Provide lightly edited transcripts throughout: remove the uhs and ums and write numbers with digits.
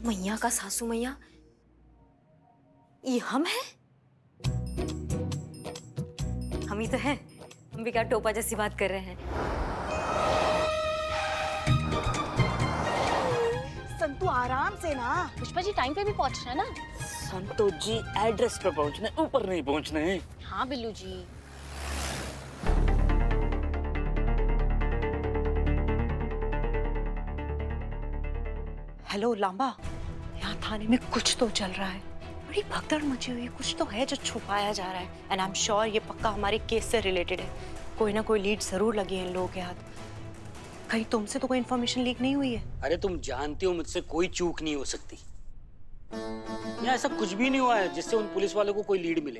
मैया का सासू मैया, ये हम हैं? हम ही तो हैं। हम भी क्या टोपा जैसी बात कर रहे हैं। संतू आराम से ना। पुष्पा जी टाइम पे भी पहुंच रहे हैं ना? संतोष जी एड्रेस पे पहुंचने, ऊपर नहीं पहुंचने हैं। हाँ बिल्लू जी। हेलो लांबा, यहाँ थाने में कुछ तो चल रहा है। बड़ी भगदड़ मची हुई है, कुछ तो है जो छुपाया जा रहा है। एंड आई एम श्योर ये पक्का हमारे केस से रिलेटेड है। कोई ना कोई लीड जरूर लगी है इन लोगों के हाथ। कहीं तुमसे तो कोई इन्फॉर्मेशन लीक नहीं हुई है? अरे तुम जानती हो मुझसे कोई चूक नहीं हो सकती। यहाँ ऐसा कुछ भी नहीं हुआ है जिससे उन पुलिस वालों को कोई लीड मिले।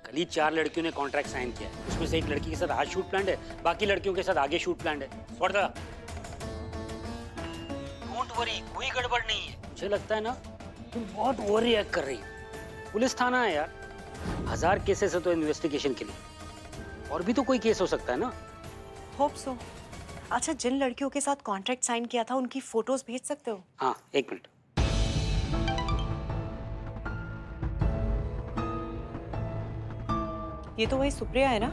कल ही 4 लड़कियों ने कॉन्ट्रैक्ट साइन किया है। उसमें से एक लड़की के साथ आज शूट प्लान है, बाकी लड़कियों के साथ आगे शूट प्लान है। डोंट वरी, कोई गड़बड़ नहीं है। मुझे लगता है ना तुम बहुत ओवर रिएक्ट कर रही हो। पुलिस थाना है यार, 1000 केसेस है तो इन्वेस्टिगेशन के लिए। और भी तो कोई केस हो सकता है ना। Hope so. अच्छा, जिन लड़कियों के साथ कॉन्ट्रैक्ट साइन किया था उनकी फोटोज भेज सकते हो? हाँ, 1 मिनट। ये तो वही सुप्रिया है ना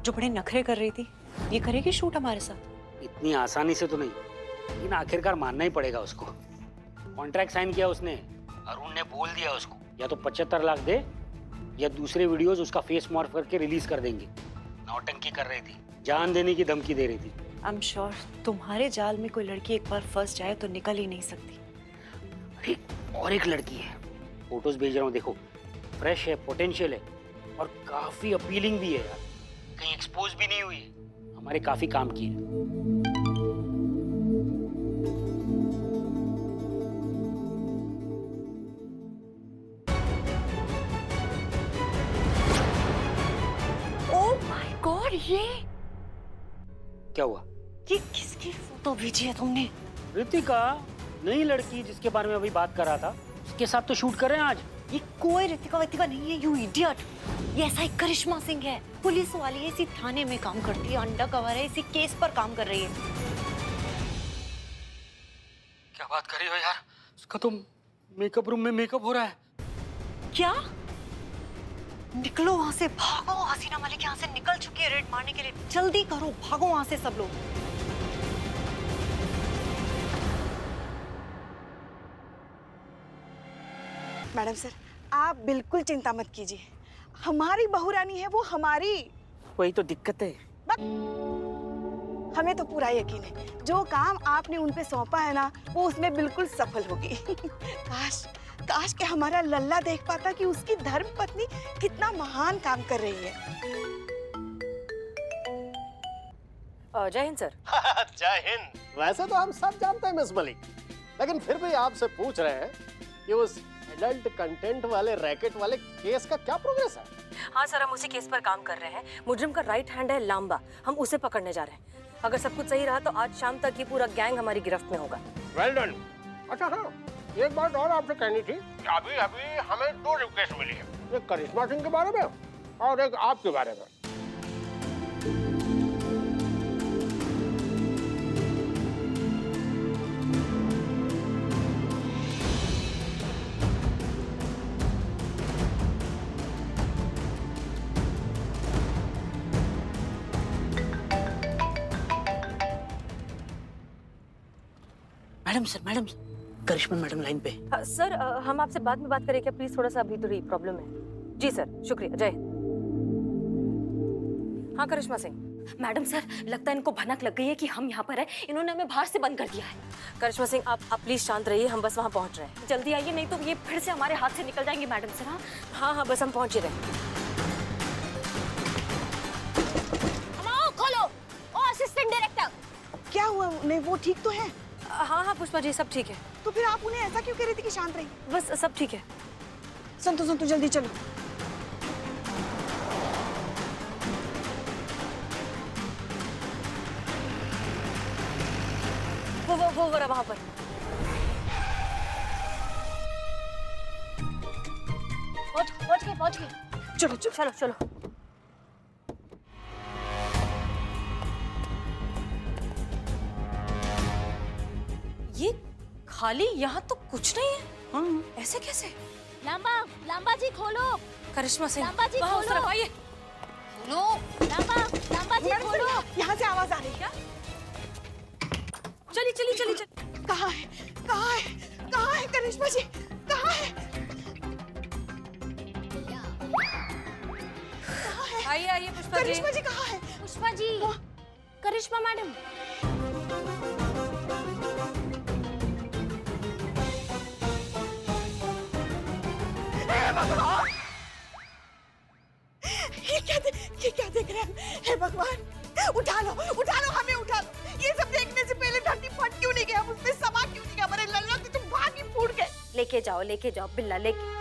जो बड़े नखरे कर रही थी। ये करेगी शूट हमारे साथ? इतनी आसानी से तो नहीं, लेकिन आखिरकार मानना ही पड़ेगा उसको। कॉन्ट्रैक्ट साइन किया उसने, अरुण ने बोल दिया उसको या तो 75 लाख दे या दूसरे वीडियोस उसका फेस मॉर्फ करके रिलीज कर देंगे। नौटंकी कर रही थी, जान देने की धमकी दे रही थी। आई एम श्योर तुम्हारे जाल में कोई लड़की एक बार फंस जाए तो निकल ही नहीं सकती। अरे और एक लड़की है, फोटोज भेज रहा हूँ देखो। फ्रेश है, पोटेंशियल है और काफी अपीलिंग भी है यार। कहीं एक्सपोज भी नहीं हुई है, हमारे काफी काम की है। गॉड, ये क्या हुआ? ये किसकी फोटो भेजी है तुमने? रितिका, नई लड़की जिसके बारे में अभी बात कर रहा था, उसके साथ तो शूट कर रहे हैं आज। ये कोई रितिका वितिका नहीं है, यू इडियट। ये ऐसा ही करिश्मा सिंह है, पुलिस वाली है, इसी थाने में काम करती है, अंडर कवर है, इसी केस पर काम कर रही है। क्या बात कर रही हो यार? उसका तो मेकअप रूम में मेकअप हो रहा है। क्या? निकलो वहां से, भागो। हसीना मलिक यहाँ से निकल चुकी है रेड मारने के लिए। जल्दी करो, भागो वहां से सब लोग। मैडम सर, आप बिल्कुल चिंता मत कीजिए। हमारी बहू रानी है वो, हमारी। वही तो दिक्कत है। हमें तो पूरा यकीन है जो काम आपने उन पे सौंपा है ना, वो उसमें बिल्कुल सफल होगी। काश काश कि हमारा लल्ला देख पाता कि उसकी धर्म पत्नी कितना महान काम कर रही है। जय हिंद सर। जय हिंद। वैसे तो हम सब जानते हैं मिस मलिक, लेकिन फिर भी आपसे पूछ रहे हैं कि उस एडल्ट कंटेंट वाले रैकेट वाले केस का क्या प्रोग्रेस है? हाँ सर, हम उसी केस पर काम कर रहे हैं। मुजरिम का राइट हैंड है लांबा, हम उसे पकड़ने जा रहे हैं। अगर सब कुछ सही रहा तो आज शाम तक ये पूरा गैंग हमारी गिरफ्त में होगा। Well done. अच्छा हाँ, एक बात और आपसे कहनी थी कि अभी अभी हमें 2 रिक्वेस्ट मिली है, एक करिश्मा सिंह के बारे में और एक आपके बारे में। मैडम, करिश्मा मैडम लाइन पे। सर, हम आपसे बाद में बात करें क्या प्लीज? थोड़ा सा अभी थोड़ी प्रॉब्लम है। जी सर, शुक्रिया। जय हिंद। हाँ करिश्मा सिंह। मैडम सर, लगता है इनको भनक लग गई है कि हम यहाँ पर हैं। इन्होंने हमें बाहर से बंद कर दिया है। करिश्मा सिंह, आप प्लीज शांत रहिए, हम बस वहाँ पहुँच रहे हैं। जल्दी आइए, नहीं तो ये फिर से हमारे हाथ से निकल जाएंगे मैडम सर। हाँ हाँ, बस हम पहुँच ही रहे हैं। खोलो। ओ असिस्टेंट डायरेक्टर, क्या हुआ उन्हें? वो ठीक तो है? हाँ हाँ पुष्पा जी, सब ठीक है। तो फिर आप उन्हें ऐसा क्यों कह रही थी कि शांत रही? बस सब ठीक है। संतु जल्दी चलो। वो रहा वहाँ पर। पहुंच गए। चलो चलो चलो। ये खाली? यहाँ तो कुछ नहीं है। हाँ। ऐसे कैसे? लांबा, लांबा जी खोलो। करिश्मा सिंह, लांबा जी वहाँ उस खोलो। तरफ आइए। खोलो, लांबा, लांबा जी मैडम खोलो। सर, यहाँ से आवाज आ रही है क्या? चलिए चलिए चलिए चलिए। कहाँ है? कहाँ है? कहाँ है करिश्मा जी? कहाँ है? आइए आइए पुष्पा जी। करिश्मा जी कहाँ है? पुष्पा जी, करिश्मा मैडम। ये क्या देख रहे हैं? हे भगवान, उठा लो, हमें उठा लो। ये सब देखने से पहले धरती फट क्यों नहीं गया? उसमें समा क्यों नहीं गया? हमारे लल्ला की तुम भाग ही फूट गए। लेके जाओ बिल्ला लेके।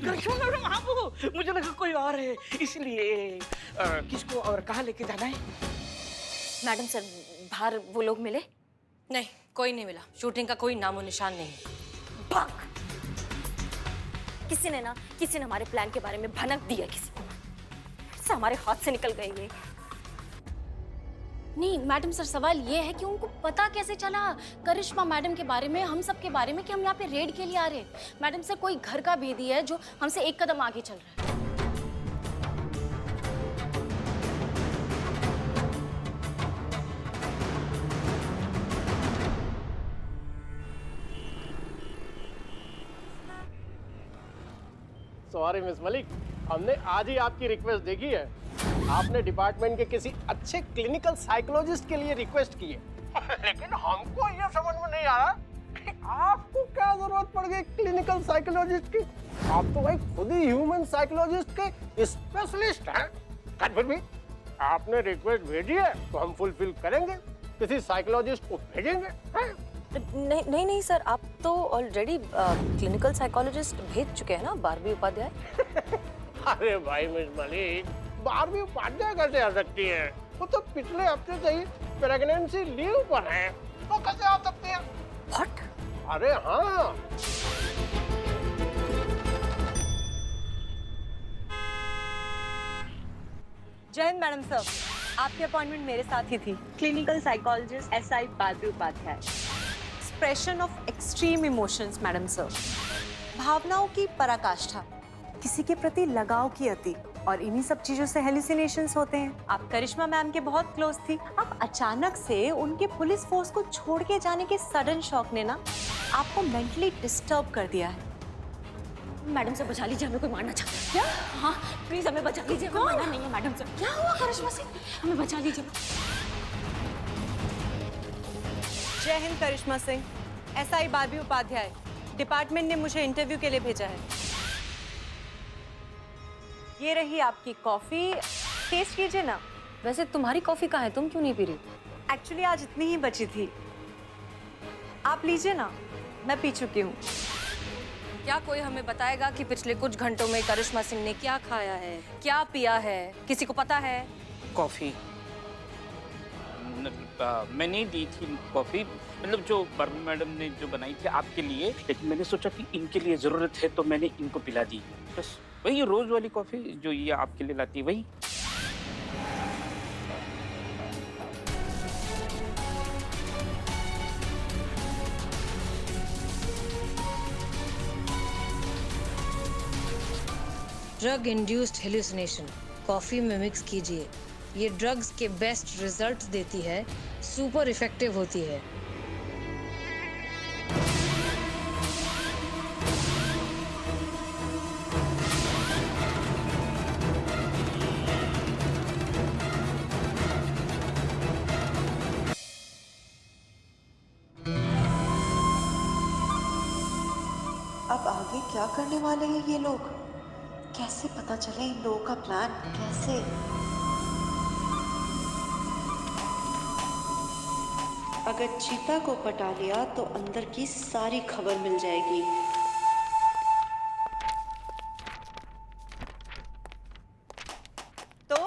करिश्मा मैडम आप हो? मुझे लगा कोई और है, इसलिए किसको और कहाँ लेके जाना है? मैडम सर, बाहर वो लोग मिले? नहीं, कोई नहीं मिला। शूटिंग का कोई नामो निशान नहीं। भाग! किसी ने हमारे प्लान के बारे में भनक दिया किसी को। से हमारे हाथ से निकल गए ये। नहीं मैडम सर, सवाल ये है कि उनको पता कैसे चला करिश्मा मैडम के बारे में, हम सब के बारे में, कि हम यहाँ पे रेड के लिए आ रहे हैं। मैडम सर, कोई घर का भेदी है जो हमसे एक कदम आगे चल रहा है। सॉरी मिस मलिक, हमने आज ही आपकी रिक्वेस्ट देखी है। आपने डिपार्टमेंट के किसी अच्छे क्लिनिकल साइकोलॉजिस्ट के लिए रिक्वेस्ट की है लेकिन हमको ये समझ में नहीं आ रहा कि आपको क्या जरूरत पड़ गई क्लिनिकल साइकोलॉजिस्ट की। आप तो भाई खुद ही ह्यूमन साइकोलॉजिस्ट के स्पेशलिस्ट हैं। फिर भी आपने रिक्वेस्ट भेजी है तो हम फुलफिल करेंगे, किसी साइकोलॉजिस्ट को भेजेंगे। नहीं सर, आप तो ऑलरेडी क्लिनिकल साइकोलॉजिस्ट भेज चुके हैं ना, बारबी उपाध्याय। अरे भाई मिस मलिक, बारबी उपाध्याय कैसे आ सकती है? वो तो पिछले हफ्ते से ही प्रेगनेंसी लीव पर है, तो कैसे आ सकती है? What? अरे हाँ। जय हिंद मैडम सर, आपकी अपॉइंटमेंट मेरे साथ ही थी। Clinical psychologist SI Barbie Upadhyay. Expression of extreme emotions madam sir, भावनाओं की पराकाष्ठा, किसी के प्रति लगाव की अति, और इन्हीं सब चीजों से हेलुसिनेशंस होते हैं। आप करिश्मा मैम के बहुत क्लोज थी। अब अचानक से उनके पुलिस फोर्स को छोड़ के जाने के सडन शॉक ने ना आपको मेंटली डिस्टर्ब कर दिया है। मैडम से बचा लीजिए, हमें कोई मारना चाहता है। क्या? हाँ प्लीज हमें बचा लीजिए। कौन? नहीं है मैडम से। क्या हुआ करिश्मा सिंह? हमें बचा लीजिए। जय हिंद Karishma Singh, SI Barbie Upadhyay. Department ने मुझे इंटरव्यू के लिए भेजा है। ये रही आपकी कॉफी, टेस्ट कीजिए ना। वैसे तुम्हारी कॉफी कहाँ है? तुम क्यों नहीं पी रही? एक्चुअली आज इतनी ही बची थी, आप लीजिए ना, मैं पी चुकी हूँ। क्या कोई हमें बताएगा कि पिछले कुछ घंटों में करिश्मा सिंह ने क्या खाया है, क्या पिया है? किसी को पता है? कॉफी मैंने दी थी कॉफी, मतलब जो बारबी मैडम ने जो बनाई थी आपके लिए, लेकिन मैंने सोचा कि इनके लिए जरूरत है तो मैंने इनको पिला दी। बस वही रोज वाली कॉफी जो ये आपके लिए लाती है, वही। ड्रग इंड्यूस्ड हेलुसिनेशन कॉफ़ी में मिक्स कीजिए। ये ड्रग्स के बेस्ट रिजल्ट्स देती है, सुपर इफेक्टिव होती है। अब आगे क्या करने वाले हैं ये लोग? कैसे पता चले इन लोगों का प्लान? कैसे? अगर चीता को पटा लिया तो अंदर की सारी खबर मिल जाएगी। तो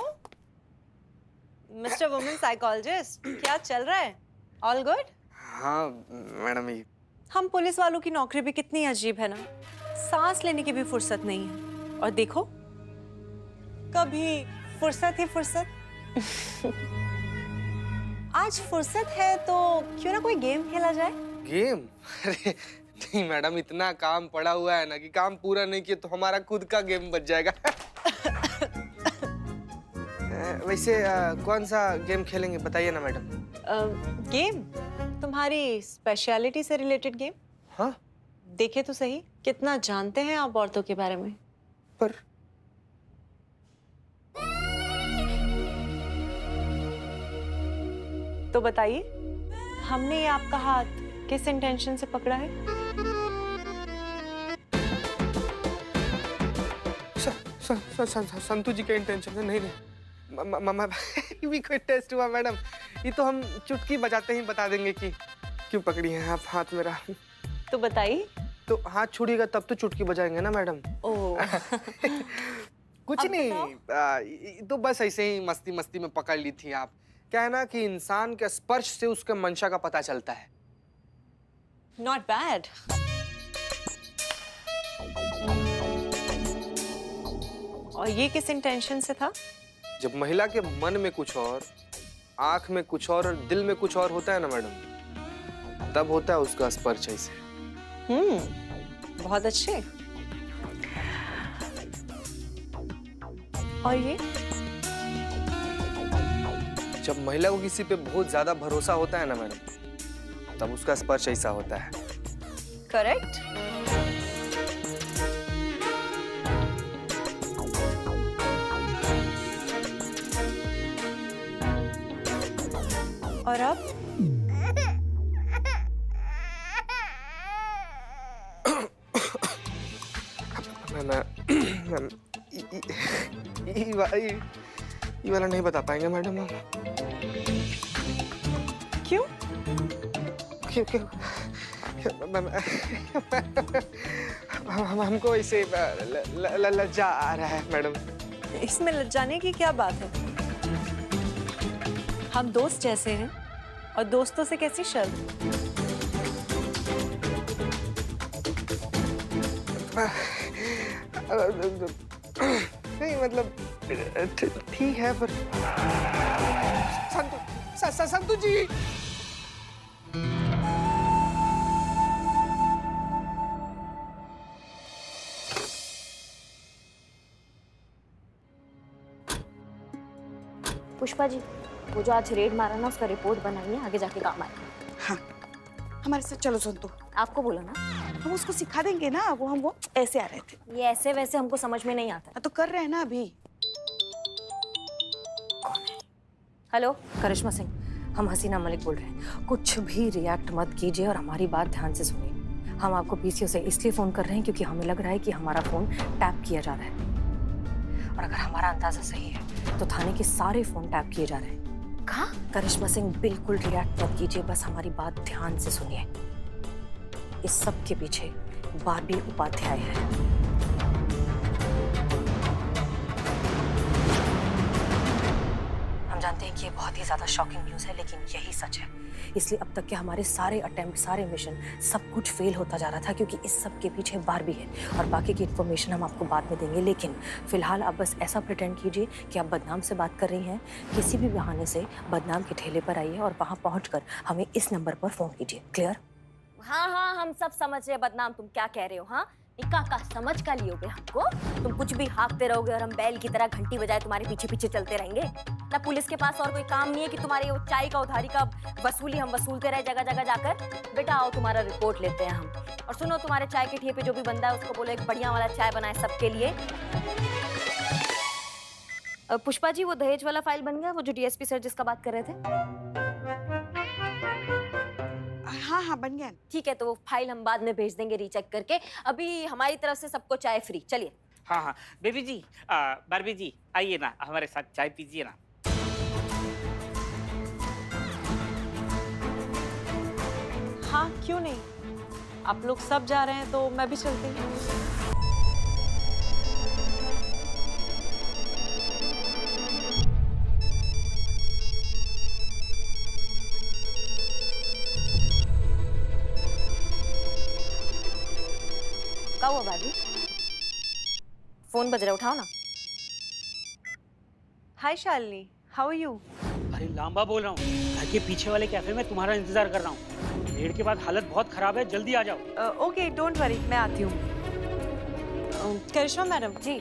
मिस्टर वुमेन साइकोलॉजिस्ट, क्या चल रहा है? All good? हाँ मैडम, ये हम पुलिस वालों की नौकरी भी कितनी अजीब है ना, सांस लेने की भी फुर्सत नहीं है। और देखो, कभी फुर्सत ही फुर्सत। आज फुर्सत है तो क्यों ना कोई गेम खेला जाए? गेम? अरे नहीं मैडम, इतना काम पड़ा हुआ है ना कि काम पूरा नहीं किया तो हमारा खुद का गेम बच जाएगा। वैसे कौन सा गेम खेलेंगे बताइए ना मैडम। गेम? तुम्हारी स्पेशलिटी से रिलेटेड गेम? हाँ देखे तो सही, कितना जानते हैं आप औरतों के बारे में? पर तो बताइए, हमने ये आपका हाथ किस इंटेंशन से पकड़ा है? संतु जी के इंटेंशन है? नहीं भी कोई टेस्ट हुआ मैडम? ये तो हम चुटकी बजाते ही बता देंगे कि क्यों पकड़ी है आप हाथ मेरा। तो बताइए। तो हाथ छुड़िएगा तब तो चुटकी बजाएंगे ना मैडम। ओह। कुछ नहीं, तो बस ऐसे ही मस्ती मस्ती में पकड़ ली थी आप। क्या है ना कि इंसान के स्पर्श से उसके मंशा का पता चलता है। Not bad. और ये किस इंटेंशन से था? जब महिला के मन में कुछ और, आंख में कुछ और दिल में कुछ और होता है ना मैडम, तब होता है उसका स्पर्श ऐसे। बहुत अच्छे। और ये? जब महिला को किसी पे बहुत ज्यादा भरोसा होता है ना मैडम, तब उसका स्पर्श ऐसा होता है। करेक्ट। और अब? ये वाला नहीं बता पाएंगे मैडम हम। क्यों? हमको इसे लज्जा आ रहा है मैडम। इसमें लज्जाने की क्या बात है? हम दोस्त जैसे हैं और दोस्तों से कैसी शर्म? नहीं मतलब ठीक है पर संतु जी। पुष्पा जी, वो जो आज रेड मारा ना, उसका रिपोर्ट बनाइए, आगे जाके काम आएगा। हाँ, हमारे साथ चलो संतु। आपको बोला ना, हम उसको सिखा देंगे ना। वो ऐसे आ रहे थे। ये ऐसे वैसे हमको समझ में नहीं आता। तो कर रहे हैं ना अभी। हेलो करिश्मा सिंह, हम हसीना मलिक बोल रहे हैं। कुछ भी रिएक्ट मत कीजिए और हमारी बात ध्यान से सुनिए। हम आपको पीसीओ से इसलिए फोन कर रहे हैं क्योंकि हमें लग रहा है कि हमारा फोन टैप किया जा रहा है, और अगर हमारा अंदाजा सही है तो थाने के सारे फोन टैप किए जा रहे हैं। कहा? करिश्मा सिंह, बिल्कुल रिएक्ट मत कीजिए, बस हमारी बात ध्यान से सुनिए। इस सब के पीछे बारबी उपाध्याय है। हम जानते हैं कि ये बहुत ही ज्यादा शॉकिंग न्यूज़ है, लेकिन यही सच है। इसलिए अब तक के हमारे सारे अटेम्प्ट, सारे मिशन, सब कुछ फेल होता जा रहा था क्योंकि इस सब के पीछे बारबी है। और बाकी की इन्फॉर्मेशन हम आपको बाद में देंगे, लेकिन फिलहाल आप बस ऐसा प्रिटेंड कीजिए कि आप बदनाम से बात कर रही हैं। किसी भी बहाने से बदनाम के ठेले पर आइए और वहाँ पहुँचकर हमें इस नंबर पर फोन कीजिए। क्लियर? हाँ हाँ, हम सब समझ रहे हैं बदनाम तुम क्या कह रहे हो। हाँ, इक्का का समझ का लियोगे हमको? तुम कुछ भी हाँकते रहोगे और हम बैल की तरह घंटी बजाए तुम्हारे पीछे पीछे चलते रहेंगे? ना पुलिस के पास और कोई काम नहीं है कि तुम्हारे वो चाय का उधारी का वसूली हम वसूलते रहे जगह जगह जाकर? बेटा आओ, तुम्हारा रिपोर्ट लेते हैं हम। और सुनो, तुम्हारे चाय के ठिए पे जो भी बंदा है उसको बोलो एक बढ़िया वाला चाय बनाए सबके लिए। पुष्पा जी, वो दहेज वाला फाइल बन गया, वो जो डीएसपी सर जिसका बात कर रहे थे? हाँ हाँ, बन गया। ठीक है, तो वो फाइल हम बाद में भेज देंगे रीचेक करके। अभी हमारी तरफ से सबको चाय फ्री। चलिए। हाँ हाँ, बेबी जी, बारबी जी, आइए ना, हमारे साथ चाय पीजिए ना। हाँ, क्यों नहीं? आप लोग सब जा रहे हैं तो मैं भी चलती हूँ। क्या हुआ बाबू? फोन बज रहा, उठाओ ना। हाय शालिनी, हाउ आर यू? अरे लांबा बोल रहा हूँ, घर के पीछे वाले कैफे में तुम्हारा इंतजार कर रहा हूँ। रेड के बाद हालत बहुत खराब है, जल्दी आ जाओ। ओके, डोंट वरी, मैं आती हूँ। करिश्मा मैडम जी,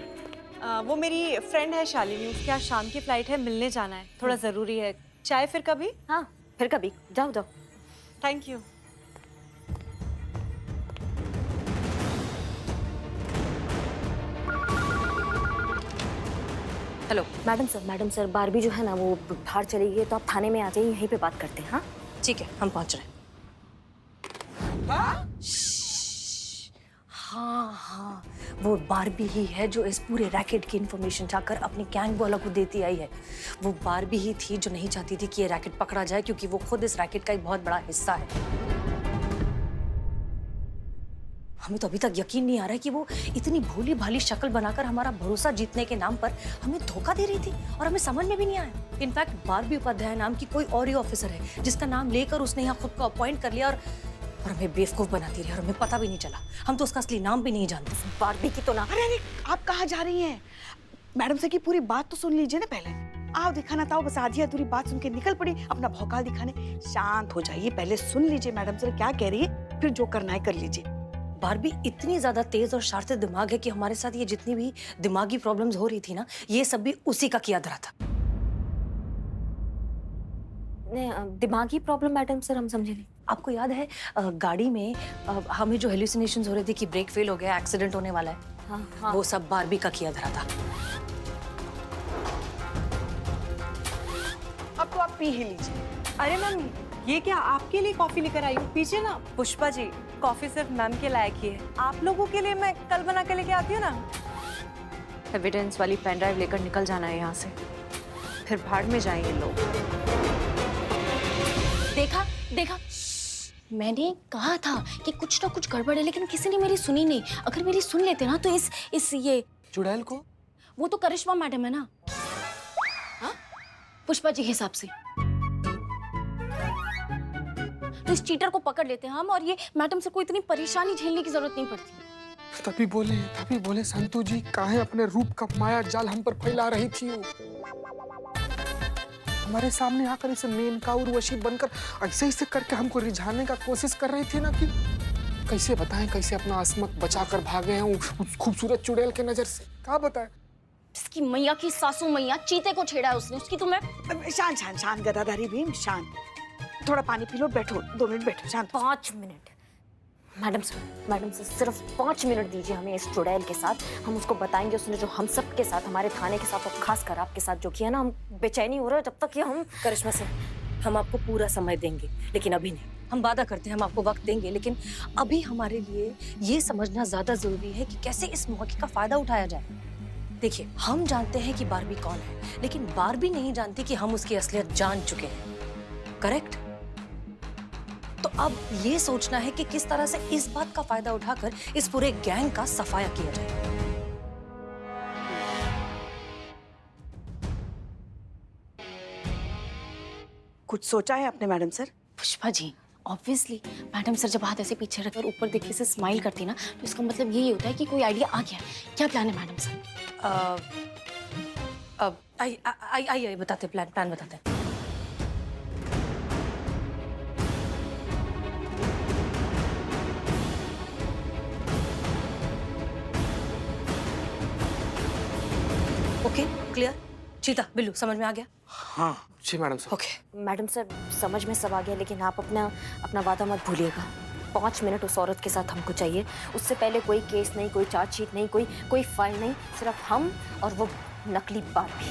वो मेरी फ्रेंड है शालिनी, उसकी आज शाम की फ्लाइट है, मिलने जाना है, थोड़ा ज़रूरी है। चाय फिर कभी? हाँ फिर कभी, जाओ जाओ। Thank you. Hello madam sir Barbie जो है ना वो बाहर चली गई है, तो आप थाने में आ जाइए, यहीं पे बात करते हैं। हाँ ठीक है, हम पहुंच रहे हैं। हाँ, वो बारबी ही है जो इस पूरे रैकेट की इंफॉर्मेशन जाकर अपने गैंग वालों को देती आई है। वो बारबी ही थी जो नहीं चाहती थी कि ये रैकेट पकड़ा जाए, क्योंकि वो खुद इस रैकेट का एक बहुत बड़ा हिस्सा है। हमें तो अभी तक यकीन नहीं आ रहा है कि वो इतनी भोली भाली शक्ल बनाकर हमारा भरोसा जीतने के नाम पर हमें धोखा दे रही थी, और हमें समझ में भी नहीं आया। इनफैक्ट बारबी उपाध्याय नाम की कोई और ही ऑफिसर है जिसका नाम लेकर उसने यहाँ खुद को अपॉइंट कर लिया, और हमें बेवकूफ बनाती रही, और हमें पता भी नहीं चला। हम तो उसका असली नाम भी नहीं जानते। बारबी की तो नाम। अरे आप कहाँ जा रही हैं? मैडम से की पूरी बात तो सुन लीजिए ना पहले। आओ दिखाना था, बस आधी अधूरी बात सुन के निकल पड़ी अपना भौकाल दिखाने। शांत हो जाइए, पहले सुन लीजिए मैडम से क्या कह रही है, फिर जो करना है कर लीजिए। बारबी इतनी ज्यादा तेज और शातिर दिमाग है कि हमारे साथ ये जितनी भी दिमागी प्रॉब्लम्स हो रही थी ना, ये सब भी उसी का किया धरा था। दिमागी प्रॉब्लम मैडम सर, हम समझे नहीं। आपको याद है गाड़ी में हमें जो हेलुसिनेशंस हो रहे थे कि ब्रेक फेल हो गया, एक्सीडेंट होने वाला है? हाँ। वो सब बारबी का किया धरा था। अब तो आप पी ही लीजिए। अरे मैम, ये क्या आपके लिए कॉफी लेकर आई हूँ? पीछे ना। पुष्पा जी, कॉफी सिर्फ मैम के लायक ही है, आप लोगों के लिए मैं कल बना के लेके आती हूँ ना। एविडेंस वाली पेन ड्राइव लेकर निकल जाना है यहाँ से, फिर भाड़ में जाएंगे लोग। देखा मैंने कहा था कि कुछ ना कुछ गड़बड़ है, लेकिन किसी ने मेरी सुनी नहीं। अगर मेरी सुन लेते ना तो इस ये चुड़ैल को? वो तो करिश्मा मैडम है ना। हाँ? पुष्पा जी के हिसाब से तो इस चीटर को पकड़ लेते हैं हम, और ये मैडम से कोई इतनी परेशानी झेलने की जरूरत नहीं पड़ती। तभी बोले संतू जी, काहे अपने रूप का माया जाल हम पर फैला रही थी वो? हमारे सामने आकर इसे मेनका उर्वशी बनकर ऐसे करके हमको रिझाने का कोशिश कर रही थी ना, कि कैसे बताएं, कैसे अपना असमत बचाकर भागे हैं उस खूबसूरत चुड़ैल के नजर से। क्या बताएं? इसकी मैया की सासू मैया चीते को छेड़ा है उसने, उसकी तो मैं। शांत गदाधारी भीम, शांत। थोड़ा पानी पी लो, बैठो 2 मिनट बैठो, शांत। 5 मिनट मैडम सर सिर्फ 5 मिनट दीजिए हमें इस चुड़ैल के साथ। हम उसको बताएंगे उसने जो हम सब के साथ, हमारे थाने के साथ और खास कर आपके साथ जो किया ना, हम बेचैनी हो रहे हैं जब तक ये हम। करिश्मा सर, हम आपको पूरा समय देंगे, लेकिन अभी नहीं। हम वादा करते हैं हम आपको वक्त देंगे, लेकिन अभी हमारे लिए ये समझना ज्यादा जरूरी है कि कैसे इस मौके का फायदा उठाया जाए। देखिए, हम जानते हैं कि बारबी कौन है, लेकिन बारबी नहीं जानती कि हम उसकी असलियत जान चुके हैं। करेक्ट? तो अब ये सोचना है कि किस तरह से इस बात का फायदा उठाकर इस पूरे गैंग का सफाया किया जाए। कुछ सोचा है आपने madam sir? Pushpa ji, obviously madam sir जब हाथ ऐसे पीछे रखकर ऊपर देख के से स्माइल करती ना, तो इसका मतलब यही होता है कि कोई आइडिया आ गया। क्या प्लान है मैडम सर? आइए बताते, प्लान बताते हैं। Okay, clear? चीता, बिल्लू, समझ में आ गया? हाँ जी madam sir. Okay madam sir समझ में सब आ गया, लेकिन आप अपना वादा मत भूलिएगा। 5 मिनट उस औरत के साथ हमको चाहिए। उससे पहले कोई केस नहीं, कोई चार्जशीट नहीं, कोई फाइल नहीं, सिर्फ हम और वो नकली बारबी।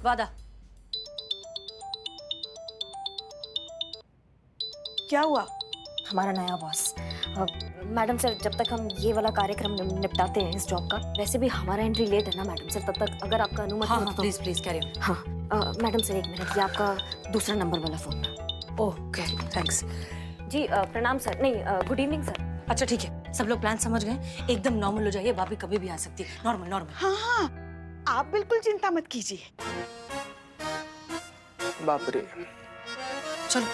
वादा। क्या हुआ? हमारा नया बॉस। मैडम सर, जब तक हम ये वाला कार्यक्रम निपटाते हैं इस जॉब का, वैसे भी हमारा एंट्री लेट है ना मैडम सर, तब तक अगर आपका अनुमति हो तो। Please carry on. हाँ मैडम सर, 1 मिनट, ये आपका दूसरा नंबर वाला फोन है। Okay, thanks. जी प्रणाम सर, नहीं गुड इवनिंग सर। अच्छा ठीक है, सब लोग प्लान समझ गए, एकदम नॉर्मल हो जाइए, भाभी कभी भी आ सकती है। नॉर्मल। हाँ, आप बिल्कुल चिंता मत कीजिए। बाप रे। चलो।